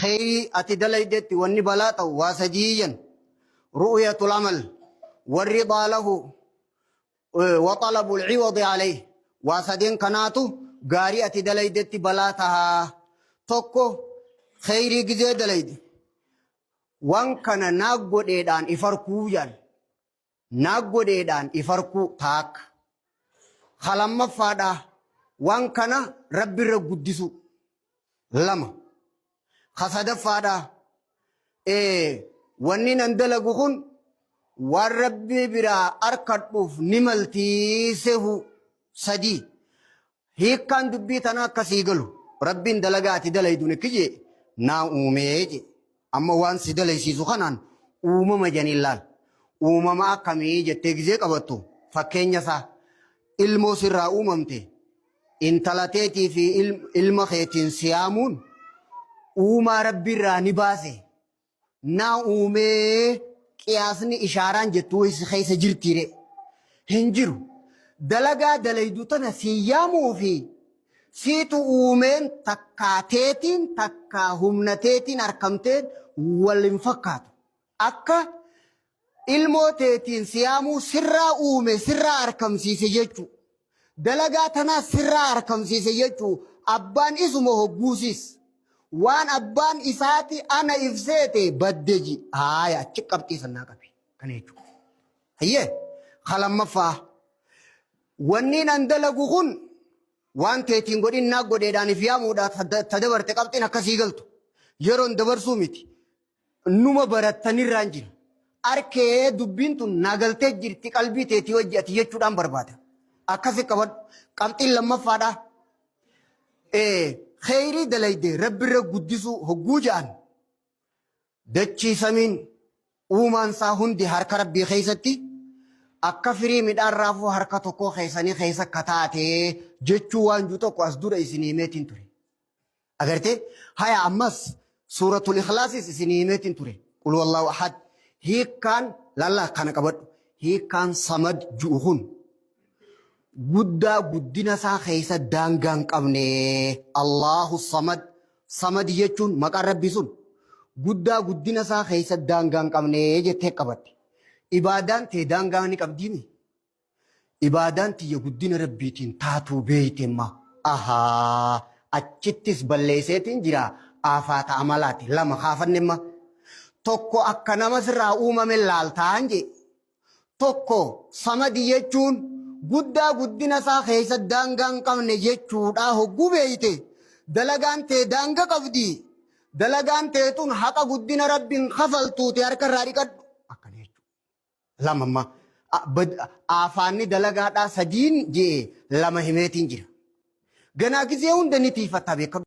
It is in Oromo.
خيري أتدليدت والنبلات واسجيا رؤية العمل والرضا له وطلب العوض عليه واسدين كناتو غاري أتدليدت بلاتها توكو خيري جزي دليد وان كان ناقو ديدان إفركو يان ناقو ديدان إفركو تاك خلما فادا وان كان ربي رقدسو لما خسد فادا واني نندلقو خن والربي برا أركضوف نملتي سهو سدي هيك كان دبيتنا كسيقلو ربي اندلقاتي دليدوني كجي نا أوميجي أما وان سيدلي سيسو خنان أومم جنيلال أومم أكامي تكزي قبطو فكين يسا ilmoo sirraa uumamte intalateetii fi ilma keetiin siyaamuun uumaa rabbiirraa ni baase naa uumee qiyaasni ishaaraan jettuu keessa jirtiire hin jiru dalagaa dalaydu tana siyaamuu fi siitu uumeen takkaateetiin takkaa humnateetiin arkamteen waliin fakkaatu akka ilmoo teetiin siyaamuu sirraa uume sirraa arkamsiise jechuu dalagaa tanaa sirraa arkamsiise jechuu abbaan isuma hogguusis waan abbaan isaati ana ibseete baddeji haaya achi qabxii sannaa qabi kana jechuu hayyee khalammaffaa wanni nan dalagu kun waan teetiin godhin naa godheedhaaniif yaamuudhaaf tadabarte qabxiin akkasii galtu yeroon dabarsuu miti numa barattanirraan jira arkee dubbiin tun nagaltee jirti qalbii teetii wajji ati jechuudhaan barbaada akkasi qabadhu qabxiin lammaffaadha khayrii dalayde rabbirra guddisuu hogguu ja'an dachii samiin uumaan isaa hundi harka rabbii keessatti akka firii midhaan raafuu harka tokkoo keessanii keessa kataatee jechuu waan juu tokko as dura isin himeetiin ture agartee haya ammas suuratul ikhlaasis isin himeetiin ture qul wallahu ahad hiikkaan lallaa kana qabadhu hiikkaan samad ju'uhun guddaa guddina isaa keessa daangaan qabne Allahu samad samad jechuun maqaan rabbii sun guddaa guddina isaa keessa daangaan qabne jettee qabatti ibaadaan tee daangaa ni qabdiimi ibaadaan tiyya guddina rabbiitiin taatuu beeytemma ahaa achittis balleesseetiin jira aafaata amalaati lama kaafannemma tokko akka nama sirraa uumame laaltaan je tokko samadi jechuun guddaa guddina isaa keessa daangaan qabne jechuudha hogguu beeyte dalagaan tee daanga qabdi dalagaan teetun haqa guddina rabbiin kafaltuute harka irraa dhiqadhu akkana jechuudha lamamma afaanni dalagaadhaa sadiin jee lama himeetiin jira ganaa gizee hunda ni tiifatta beekamu